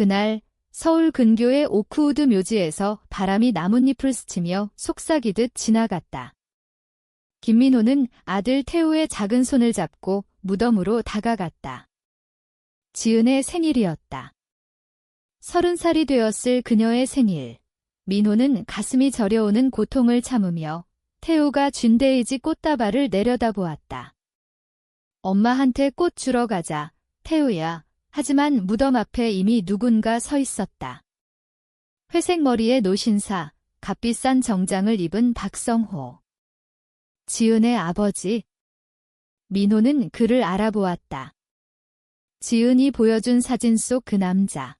그날 서울 근교의 오크우드 묘지에서 바람이 나뭇잎을 스치며 속삭이듯 지나갔다. 김민호는 아들 태우의 작은 손을 잡고 무덤으로 다가갔다. 지은의 생일이었다. 30살이 되었을 그녀의 생일. 민호는 가슴이 저려오는 고통을 참으며 태우가 쥔 데이지 꽃다발을 내려다보았다. 엄마한테 꽃 주러 가자, 태우야. 하지만 무덤 앞에 이미 누군가 서 있었다. 회색 머리에 노신사, 값비싼 정장을 입은 박성호. 지은의 아버지. 민호는 그를 알아보았다. 지은이 보여준 사진 속 그 남자.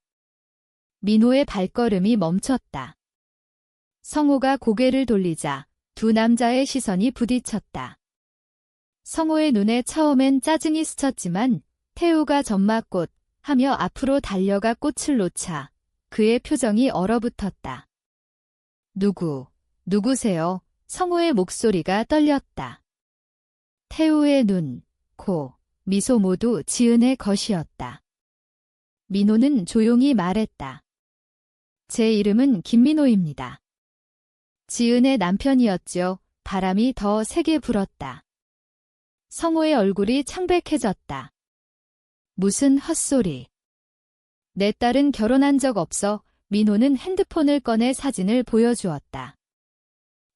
민호의 발걸음이 멈췄다. 성호가 고개를 돌리자 두 남자의 시선이 부딪혔다. 성호의 눈에 처음엔 짜증이 스쳤지만 태우가 전마꽃 하며 앞으로 달려가 꽃을 놓자 그의 표정이 얼어붙었다. 누구세요? 성호의 목소리가 떨렸다. 태우의 눈, 코, 미소 모두 지은의 것이었다. 민호는 조용히 말했다. 제 이름은 김민호입니다. 지은의 남편이었죠. 바람이 더 세게 불었다. 성호의 얼굴이 창백해졌다. 무슨 헛소리. 내 딸은 결혼한 적 없어. 민호는 핸드폰을 꺼내 사진을 보여주었다.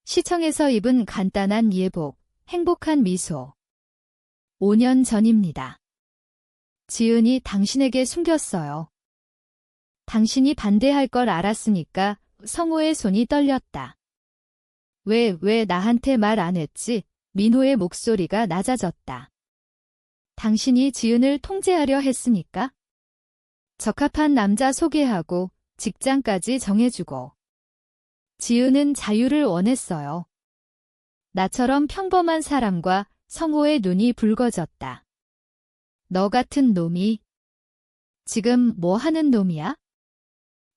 시청에서 입은 간단한 예복, 행복한 미소. 5년 전입니다. 지은이 당신에게 숨겼어요. 당신이 반대할 걸 알았으니까. 성호의 손이 떨렸다. 왜 나한테 말 안 했지? 민호의 목소리가 낮아졌다. 당신이 지은을 통제하려 했으니까? 적합한 남자 소개하고 직장까지 정해주고. 지은은 자유를 원했어요. 나처럼 평범한 사람과. 성호의 눈이 붉어졌다. 너 같은 놈이. 지금 뭐 하는 놈이야?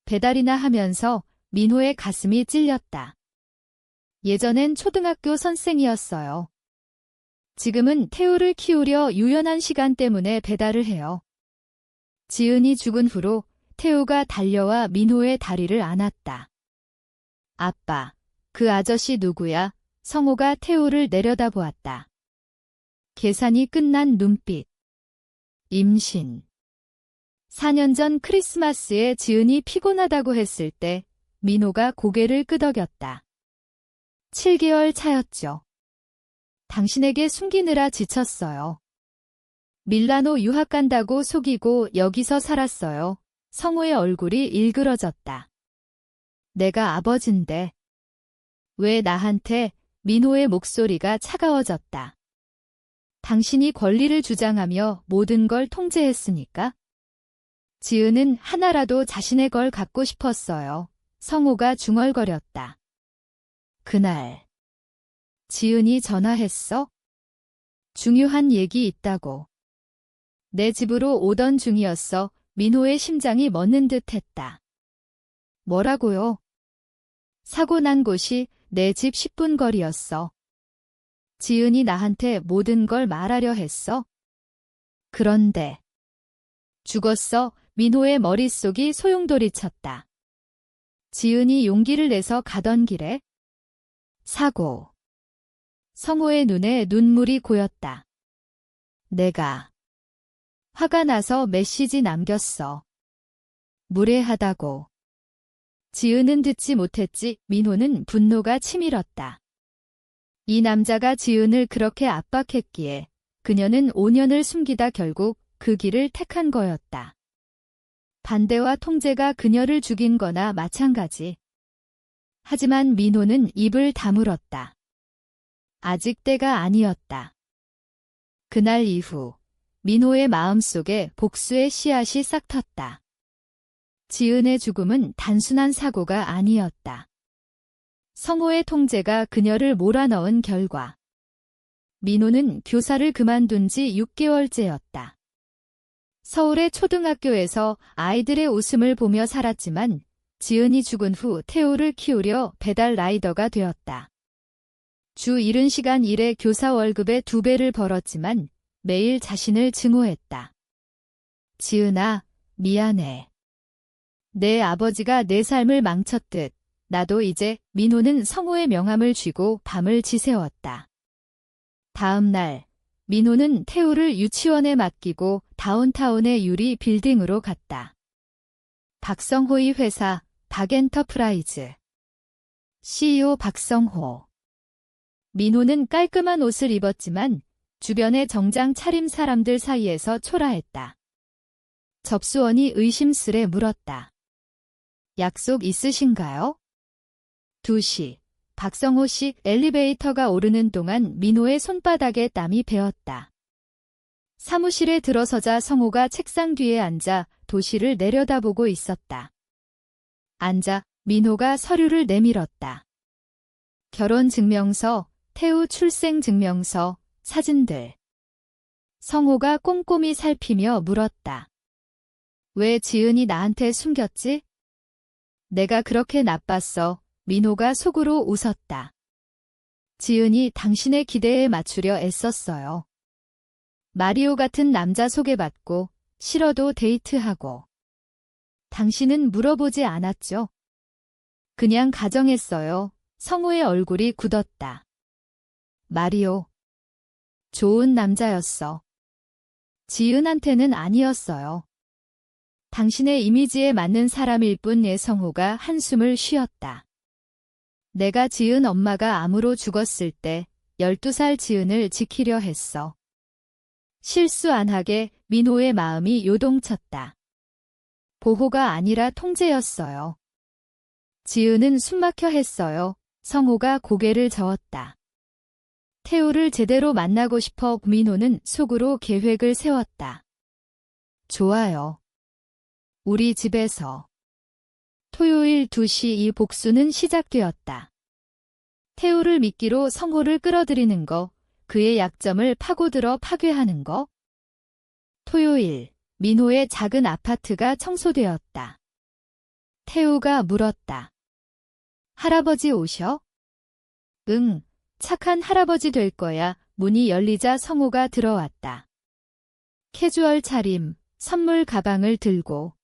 배달이나 하면서. 민호의 가슴이 찔렸다. 예전엔 초등학교 선생이었어요. 지금은 태우를 키우려 유연한 시간 때문에 배달을 해요. 지은이 죽은 후로 태우가 달려와 민호의 다리를 안았다. 아빠, 그 아저씨 누구야? 성호가 태우를 내려다보았다. 계산이 끝난 눈빛. 임신. 4년 전 크리스마스에 지은이 피곤하다고 했을 때 민호가 고개를 끄덕였다. 7개월 차였죠. 당신에게 숨기느라 지쳤어요. 밀라노 유학 간다고 속이고 여기서 살았어요. 성호의 얼굴이 일그러졌다. 내가 아버진데. 왜 나한테? 민호의 목소리가 차가워졌다. 당신이 권리를 주장하며 모든 걸 통제했으니까? 지은은 하나라도 자신의 걸 갖고 싶었어요. 성호가 중얼거렸다. 그날. 지은이 전화했어? 중요한 얘기 있다고. 내 집으로 오던 중이었어. 민호의 심장이 멎는 듯 했다. 뭐라고요? 사고 난 곳이 내 집 10분 거리였어. 지은이 나한테 모든 걸 말하려 했어? 그런데. 죽었어. 민호의 머릿속이 소용돌이쳤다. 지은이 용기를 내서 가던 길에. 사고. 성호의 눈에 눈물이 고였다. 내가. 화가 나서 메시지 남겼어. 무례하다고. 지은은 듣지 못했지. 민호는 분노가 치밀었다. 이 남자가 지은을 그렇게 압박했기에 그녀는 5년을 숨기다 결국 그 길을 택한 거였다. 반대와 통제가 그녀를 죽인 거나 마찬가지. 하지만 민호는 입을 다물었다. 아직 때가 아니었다. 그날 이후 민호의 마음속에 복수의 씨앗이 싹 텄다. 지은의 죽음은 단순한 사고가 아니었다. 성호의 통제가 그녀를 몰아넣은 결과. 민호는 교사를 그만둔 지 6개월째였다. 서울의 초등학교에서 아이들의 웃음을 보며 살았지만 지은이 죽은 후 태우를 키우려 배달 라이더가 되었다. 주 70시간 일에 교사 월급의 2배를 벌었지만 매일 자신을 증오했다. 지은아, 미안해. 내 아버지가 내 삶을 망쳤듯 나도 이제 민호는 성호의 명함을 쥐고 밤을 지새웠다. 다음 날 민호는 태우를 유치원에 맡기고 다운타운의 유리 빌딩으로 갔다. 박성호의 회사 박엔터프라이즈. CEO 박성호. 민호는 깔끔한 옷을 입었지만 주변의 정장 차림 사람들 사이에서 초라했다. 접수원이 의심스레 물었다. 약속 있으신가요? 2시. 박성호 씨 엘리베이터가 오르는 동안 민호의 손바닥에 땀이 배었다. 사무실에 들어서자 성호가 책상 뒤에 앉아 도시를 내려다보고 있었다. 앉아 민호가 서류를 내밀었다. 결혼증명서, 태우 출생증명서, 사진들. 성호가 꼼꼼히 살피며 물었다. 왜 지은이 나한테 숨겼지? 내가 그렇게 나빴어. 민호가 속으로 웃었다. 지은이 당신의 기대에 맞추려 애썼어요. 마리오 같은 남자 소개받고 싫어도 데이트하고. 당신은 물어보지 않았죠? 그냥 가정했어요. 성호의 얼굴이 굳었다. 마리오. 좋은 남자였어. 지은한테는 아니었어요. 당신의 이미지에 맞는 사람일 뿐의 성호가 한숨을 쉬었다. 내가 지은 엄마가 암으로 죽었을 때 12살 지은을 지키려 했어. 실수 안 하게 민호의 마음이 요동쳤다. 보호가 아니라 통제였어요. 지은은 숨막혀 했어요. 성호가 고개를 저었다. 태우를 제대로 만나고 싶어 민호는 속으로 계획을 세웠다. 좋아요. 우리 집에서. 토요일 2시 이 복수는 시작되었다. 태우를 미끼로 성호를 끌어들이는 거, 그의 약점을 파고들어 파괴하는 거. 토요일, 민호의 작은 아파트가 청소되었다. 태우가 물었다. 할아버지 오셔? 응, 착한 할아버지 될 거야. 문이 열리자 성호가 들어왔다. 캐주얼 차림, 선물 가방을 들고.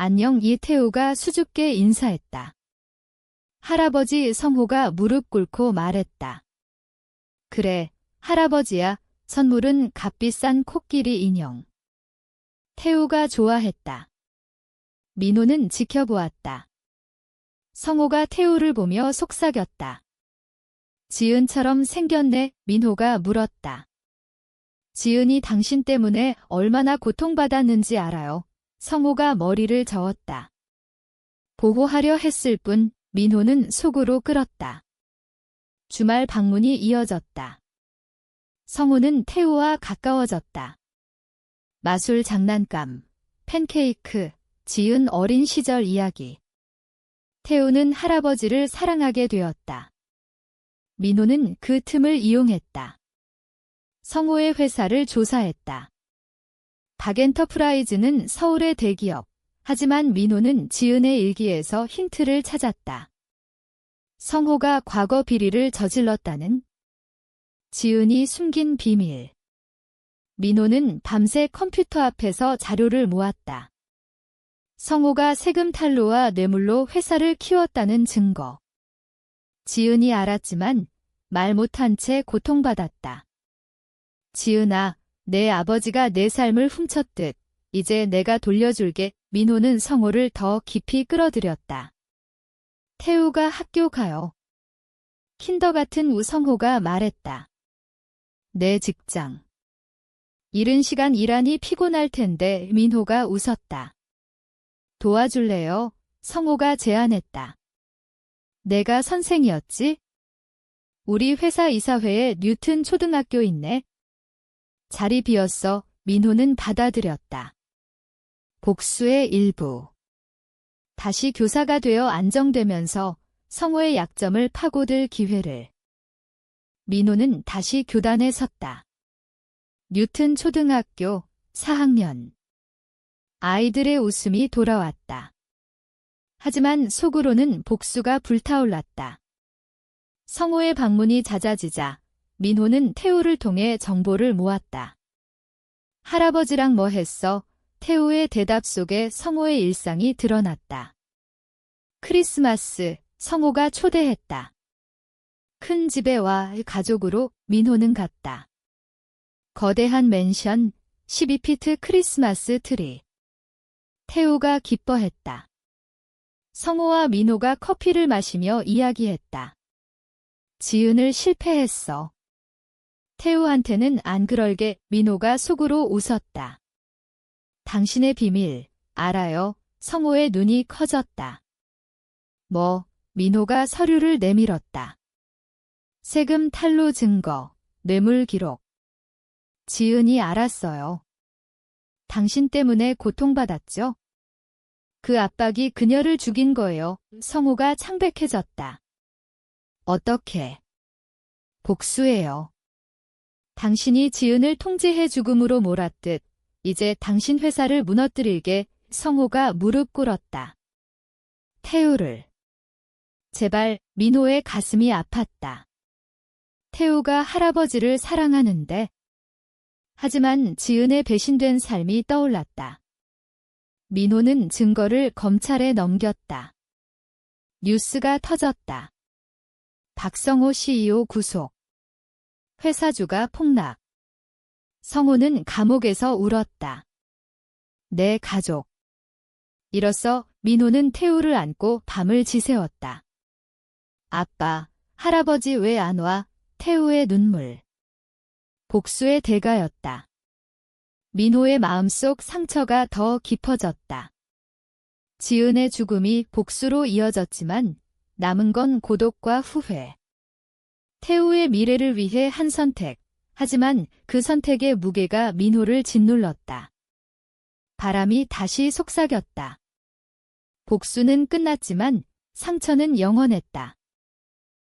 안녕. 이태우가 수줍게 인사했다. 할아버지. 성호가 무릎 꿇고 말했다. 그래, 할아버지야. 선물은 값비싼 코끼리 인형. 태우가 좋아했다. 민호는 지켜보았다. 성호가 태우를 보며 속삭였다. 지은처럼 생겼네. 민호가 물었다. 지은이 당신 때문에 얼마나 고통받았는지 알아요. 성호가 머리를 저었다. 보호하려 했을 뿐 민호는 속으로 끓었다. 주말 방문이 이어졌다. 성호는 태우와 가까워졌다. 마술 장난감, 팬케이크, 지은 어린 시절 이야기. 태우는 할아버지를 사랑하게 되었다. 민호는 그 틈을 이용했다. 성호의 회사를 조사했다. 박엔터프라이즈는 서울의 대기업. 하지만 민호는 지은의 일기에서 힌트를 찾았다. 성호가 과거 비리를 저질렀다는? 지은이 숨긴 비밀. 민호는 밤새 컴퓨터 앞에서 자료를 모았다. 성호가 세금 탈루와 뇌물로 회사를 키웠다는 증거. 지은이 알았지만 말 못한 채 고통받았다. 지은아, 내 아버지가 내 삶을 훔쳤듯 이제 내가 돌려줄게. 민호는 성호를 더 깊이 끌어들였다. 태우가 학교 가요. 킨더가튼 우성호가 말했다. 내 직장. 이른 시간 일하니 피곤할 텐데. 민호가 웃었다. 도와줄래요? 성호가 제안했다. 내가 선생이었지? 우리 회사 이사회에 뉴튼 초등학교 있네. 자리 비었어. 민호는 받아들였다. 복수의 일부. 다시 교사가 되어 안정되면서 성호의 약점을 파고들 기회를. 민호는 다시 교단에 섰다. 뉴튼 초등학교 4학년. 아이들의 웃음이 돌아왔다. 하지만 속으로는 복수가 불타올랐다. 성호의 방문이 잦아지자 민호는 태우를 통해 정보를 모았다. 할아버지랑 뭐 했어? 태우의 대답 속에 성호의 일상이 드러났다. 크리스마스, 성호가 초대했다. 큰 집에 와 가족으로 민호는 갔다. 거대한 맨션, 12피트 크리스마스 트리. 태우가 기뻐했다. 성호와 민호가 커피를 마시며 이야기했다. 지은을 실패했어. 태우한테는 안 그럴게 민호가 속으로 웃었다. 당신의 비밀, 알아요. 성호의 눈이 커졌다. 뭐, 민호가 서류를 내밀었다. 세금 탈루 증거, 뇌물 기록. 지은이 알았어요. 당신 때문에 고통받았죠? 그 압박이 그녀를 죽인 거예요. 성호가 창백해졌다. 어떻게? 복수해요. 당신이 지은을 통제해 죽음으로 몰았듯 이제 당신 회사를 무너뜨릴게. 성호가 무릎 꿇었다. 태우를. 제발. 민호의 가슴이 아팠다. 태우가 할아버지를 사랑하는데. 하지만 지은의 배신된 삶이 떠올랐다. 민호는 증거를 검찰에 넘겼다. 뉴스가 터졌다. 박성호 CEO 구속. 회사주가 폭락. 성호는 감옥에서 울었다. 내 가족. 이로써 민호는 태우를 안고 밤을 지새웠다. 아빠, 할아버지 왜 안 와? 태우의 눈물. 복수의 대가였다. 민호의 마음속 상처가 더 깊어졌다. 지은의 죽음이 복수로 이어졌지만 남은 건 고독과 후회. 태우의 미래를 위해 한 선택. 하지만 그 선택의 무게가 민호를 짓눌렀다. 바람이 다시 속삭였다. 복수는 끝났지만 상처는 영원했다.